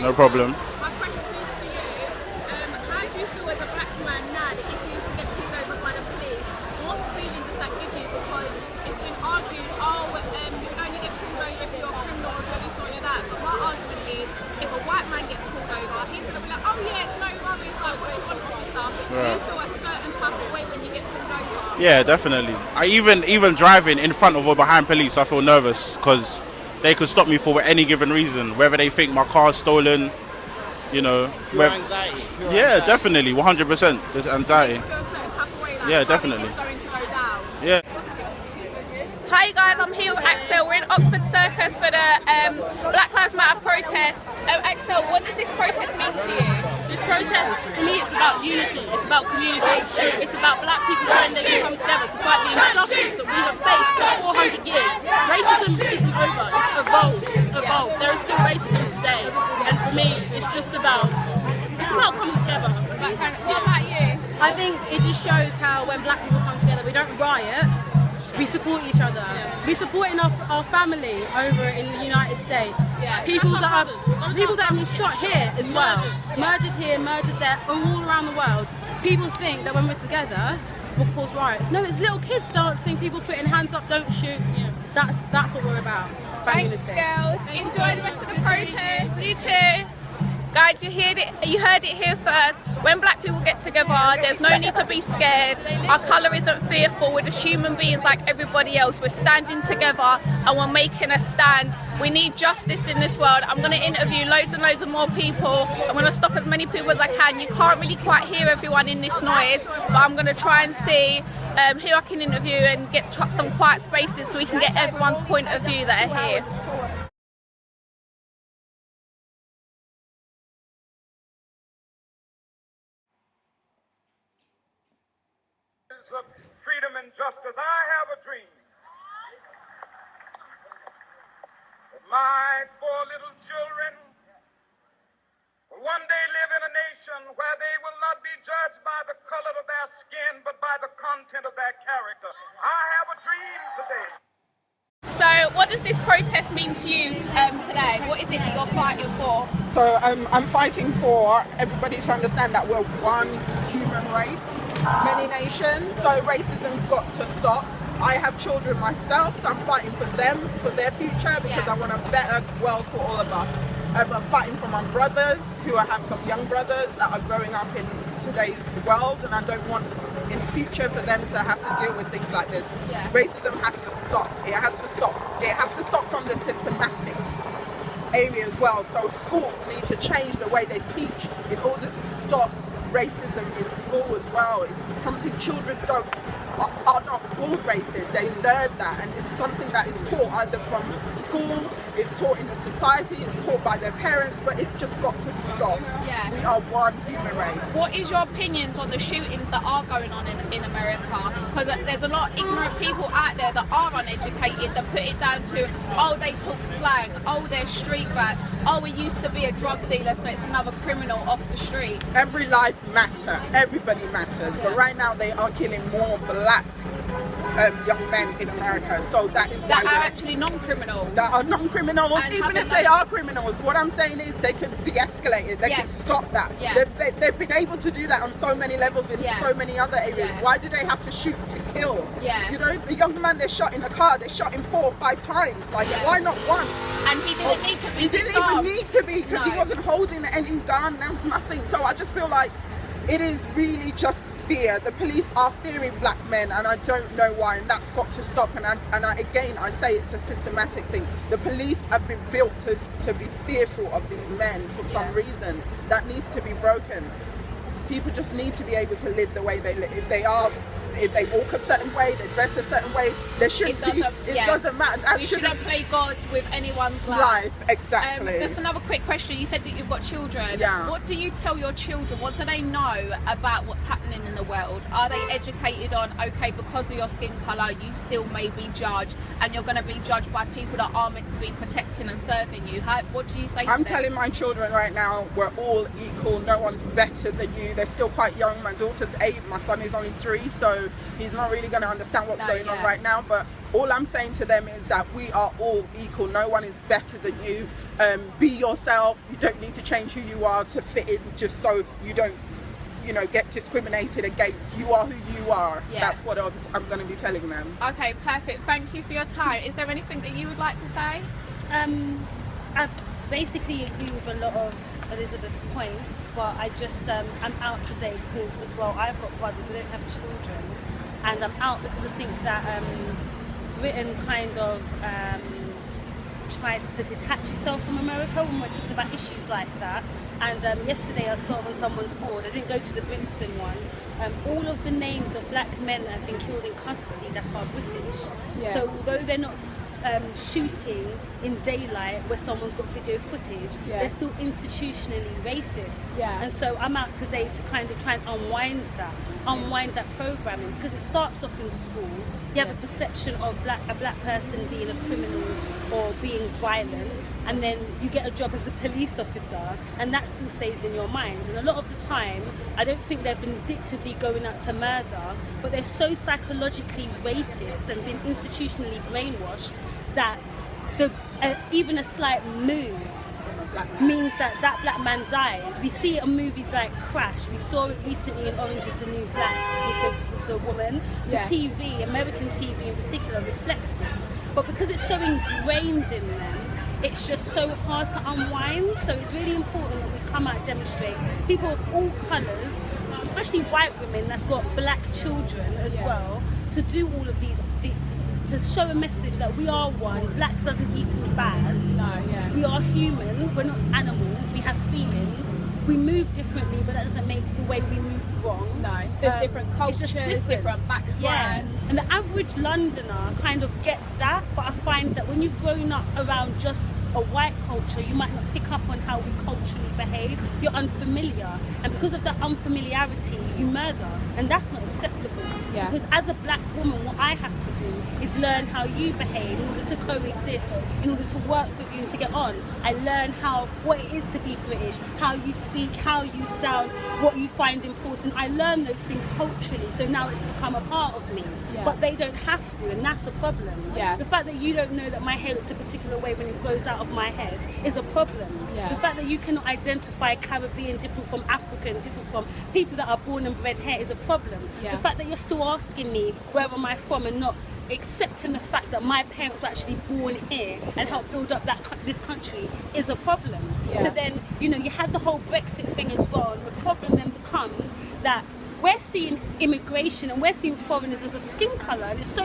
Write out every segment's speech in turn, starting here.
No problem. My question is for you. How do you feel as a black man now that if you used to get pulled over by the police, what feeling does that give you? Because it's been argued, you only get pulled over if you're a criminal or this or that. But my argument is, if a white man gets pulled over, he's going to be like, oh yeah, it's no worries, like what you want, officer. But do you feel a certain type of way when you get pulled over? Yeah, definitely. I even driving in front of or behind police, I feel nervous because they could stop me for any given reason, whether they think my car's stolen, you know. Pure anxiety. Anxiety. Definitely, 100%. There's anxiety. You feel a certain type of way, like yeah, definitely. It's going to go down. Yeah. Hi guys, I'm here with Axel. We're in Oxford Circus for the Black Lives Matter protest. Axel, what does this protest mean to you? This protest, for me, it's about unity, it's about community, it's about black people showing they can come together to fight the injustice that we have faced for 400 years. Racism isn't over, it's evolved. There is still racism today, and for me, it's about coming together. What about you? I think it just shows how when black people come together, we don't riot, we support each other. We support our family over in the United States. Yeah, people that have been shot here as well. Murdered here, murdered there, all around the world. People think that when we're together, we'll cause riots. No, it's little kids dancing, people putting hands up, don't shoot. Yeah. That's what we're about. Thanks, girls. Enjoy the rest of the protest. You too. Guys, you heard it here first. When black people get together, there's no need to be scared. Our colour isn't fearful. We're just human beings like everybody else. We're standing together and we're making a stand. We need justice in this world. I'm going to interview loads and loads of more people. I'm going to stop as many people as I can. You can't really quite hear everyone in this noise, but I'm going to try and see who I can interview and get some quiet spaces so we can get everyone's point of view that are here. Of freedom and justice, I have a dream that my 4 little children will one day live in a nation where they will not be judged by the color of their skin, but by the content of their character. I have a dream today. So, what does this protest mean to you today? What is it that you're fighting for? So, I'm fighting for everybody to understand that we're one human race. Many nations, so racism's got to stop. I have children myself, so I'm fighting for them, for their future, because I want a better world for all of us. I'm fighting for my brothers, I have some young brothers that are growing up in today's world, and I don't want in the future for them to have to deal with things like this. Racism has to stop. It has to stop. It has to stop from the systematic area as well. So schools need to change the way they teach in order to stop racism in school as well. It's something children are not born racist. They learn that, and it's something that is taught either from school, it's taught in the society, it's taught by their parents, but it's just got to stop. We are one human race. What is your opinions on the shootings that are going on in America? Because there's a lot of ignorant people out there that are uneducated that put it down to, oh, they talk slang, oh, they're street rats, oh, we used to be a drug dealer, so it's another criminal off the street. Every life matters, everybody matters, but right now they are killing more black young men in America, so that is that are actually non-criminals. That are non-criminals, even if they are criminals. What I'm saying is they can de-escalate it. They can stop that. They've been able to do that on so many levels in so many other areas. Why do they have to shoot to kill? You know, the young man they shot in the car, they shot him 4 or 5 times. Like, why not once? And he didn't need to be. He didn't even need to be, because he wasn't holding any gun, nothing. So I just feel like it is really just fear. The police are fearing black men, and I don't know why, and that's got to stop. And again, I say it's a systematic thing. The police have been built to be fearful of these men for some reason. That needs to be broken. People just need to be able to live the way they live. If they are if they walk a certain way, they dress a certain way, there shouldn't be. It doesn't matter. You shouldn't play God with anyone's life. Exactly. Just another quick question. You said that you've got children. Yeah. What do you tell your children? What do they know about what's happening in the world? Are they educated on, okay, because of your skin colour, you still may be judged, and you're going to be judged by people that are meant to be protecting and serving you? What do you say to them? I'm telling my children right now, we're all equal. No one's better than you. They're still quite young. My daughter's 8. My son is only 3, so he's not really going to understand what's going on right now. But all I'm saying to them is that we are all equal. No one is better than you. Be yourself. You don't need to change who you are to fit in, just so you don't, you know, get discriminated against. You are who you are. That's what I'm going to be telling them. Okay, perfect. Thank you for your time. Is there anything that you would like to say? I basically agree with a lot of Elizabeth's points, but I just I'm out today because as well I've got brothers, I don't have children, and I'm out because I think that Britain kind of tries to detach itself from America when we're talking about issues like that. And yesterday I saw on someone's board, I didn't go to the Brixton one, all of the names of black men that have been killed in custody that are British. So although they're not shooting in daylight where someone's got video footage, they're still institutionally racist. And so I'm out today to kind of try and unwind that programming, because it starts off in school. You have a perception of a black person being a criminal or being violent, and then you get a job as a police officer, and that still stays in your mind. And a lot of the time, I don't think they're vindictively going out to murder, but they're so psychologically racist and been institutionally brainwashed that even a slight move means that black man dies. We see it in movies like Crash. We saw it recently in Orange is the New Black with the woman. So TV, American TV in particular, reflects this. But because it's so ingrained in them, it's just so hard to unwind. So it's really important that we come out and demonstrate. People of all colours, especially white women that's got black children as well, to do all of these, to show a message that we are one. Black doesn't equal bad. We are human, we're not animals, we have feelings. We move differently, but that doesn't make the way we move wrong. There's different cultures, different backgrounds. And the average Londoner kind of gets that, but I find that when you've grown up around just a white culture, you might not pick up on how we culturally behave. You're unfamiliar, and because of that unfamiliarity, you murder, and that's not acceptable. Because as a black woman, what I have to do is learn how you behave in order to coexist, in order to work with you and to get on. I learn what it is to be British, how you speak, how you sound, what you find important. I learn those things culturally, so now it's become a part of me. But they don't have to, and that's a problem. The fact that you don't know that my hair looks a particular way when it grows out of my head is a problem. The fact that you cannot identify Caribbean different from African, different from people that are born and bred here is a problem. The fact that you're still asking me where am I from and not accepting the fact that my parents were actually born here and helped build up this country is a problem. So then, you had the whole Brexit thing as well, and the problem then becomes that we're seeing immigration and we're seeing foreigners as a skin colour, and it's so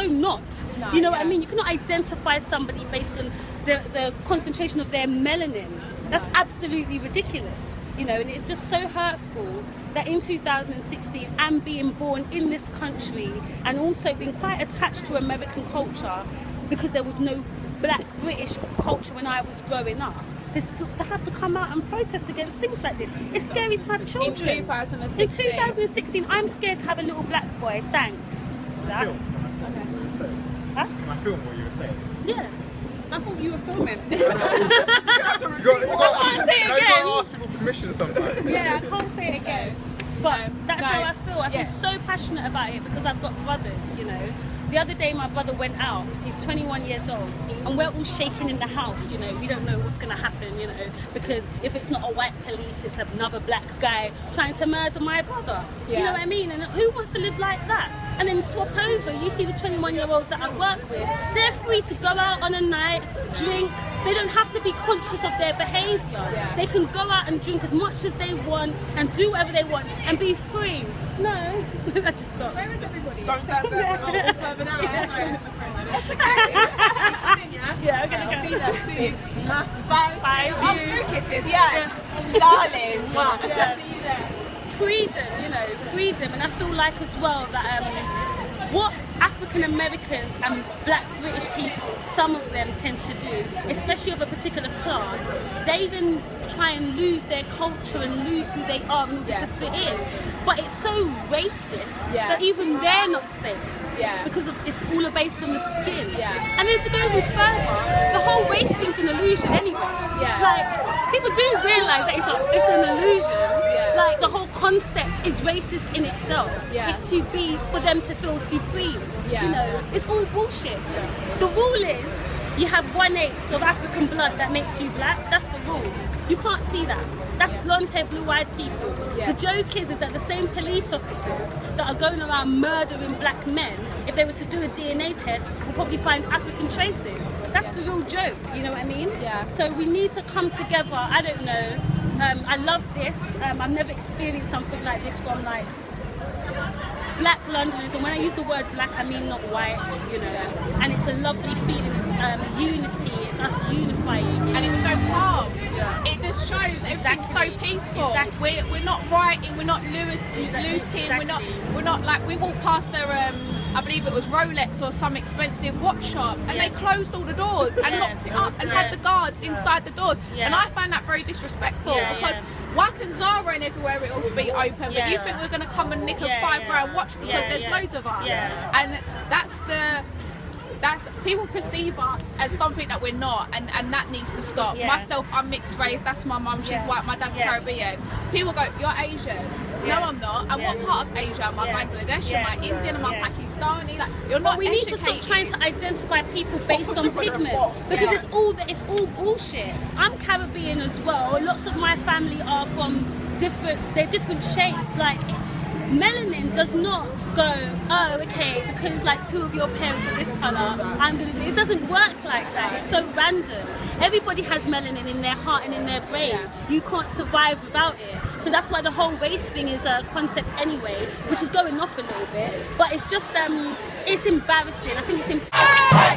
not. You know what I mean? You cannot identify somebody based on the concentration of their melanin. That's absolutely ridiculous. And it's just so hurtful that in 2016, and being born in this country and also being quite attached to American culture, because there was no black British culture when I was growing up, to have to come out and protest against things like this. It's scary to have children. In 2016, I'm scared to have a little black boy. Thanks. Can I film what you were saying? Yeah. I thought you were filming. You can't say it again. ask people permission sometimes. I can't say it again. But that's how I feel. I feel so passionate about it because I've got brothers, The other day my brother went out, he's 21 years old, and we're all shaking in the house, we don't know what's going to happen, because if it's not a white police, it's another black guy trying to murder my brother. You know what I mean? And who wants to live like that? And then swap over, you see the 21-year-olds that I work with, they're free to go out on a night, drink. They don't have to be conscious of their behaviour. They can go out and drink as much as they want and do whatever they want and be free. No, that stops. Where is everybody? Don't tap that. Further now. Sorry. I'm gonna go. See that. Bye. 2 kisses. Darling. See you there. freedom, you know, freedom. And I feel like as well that what African Americans and black British people, some of them tend to do, especially of a particular class, they then try and lose their culture and lose who they are in order to fit in. But it's so racist that even they're not safe. Because it's all based on the skin. And then to go even further, the whole race thing's an illusion anyway. Like, people do realise that it's an illusion. Like, the whole concept is racist in itself. It's to be, for them to feel supreme. You know, it's all bullshit. The rule is, you have 1/8 of African blood that makes you black. That's the rule. You can't see that. That's blonde hair, blue-eyed people. The joke is that the same police officers that are going around murdering black men, if they were to do a DNA test, will probably find African traces. That's the real joke, you know what I mean? So we need to come together. I don't know. I love this. I've never experienced something like this from like black Londoners, and when I use the word black, I mean not white, you know. And it's a lovely feeling. It's unity. It's us unifying, and it's so calm. It just shows everything's so peaceful. We're not rioting. We're not looting. We're not like, we walked past their I believe it was Rolex or some expensive watch shop, and they closed all the doors and locked it up and had the guards inside the doors. And I find that very disrespectful because why can Zara and everywhere it all be open, but you think we're going to come and nick a £5 watch because there's loads of us? And that's people perceive us as something that we're not, and that needs to stop. Myself, I'm mixed race. That's my mum. She's white. My dad's Caribbean. People go, "You're Asian." No, I'm not. And what part of Asia? Am I Bangladeshi? Am I Indian? Am I Pakistani? Like, you're not. But we need to stop trying to identify people based on pigment, because it's all bullshit. I'm Caribbean as well. Lots of my family are from different shades. Like, melanin does not go, oh, okay, because like 2 of your parents are this colour, I'm gonna do it. It doesn't work like that. It's so random. Everybody has melanin in their heart and in their brain. You can't survive without it. So that's why the whole race thing is a concept anyway, which is going off a little bit. But it's just, it's embarrassing. I think it's embarrassing.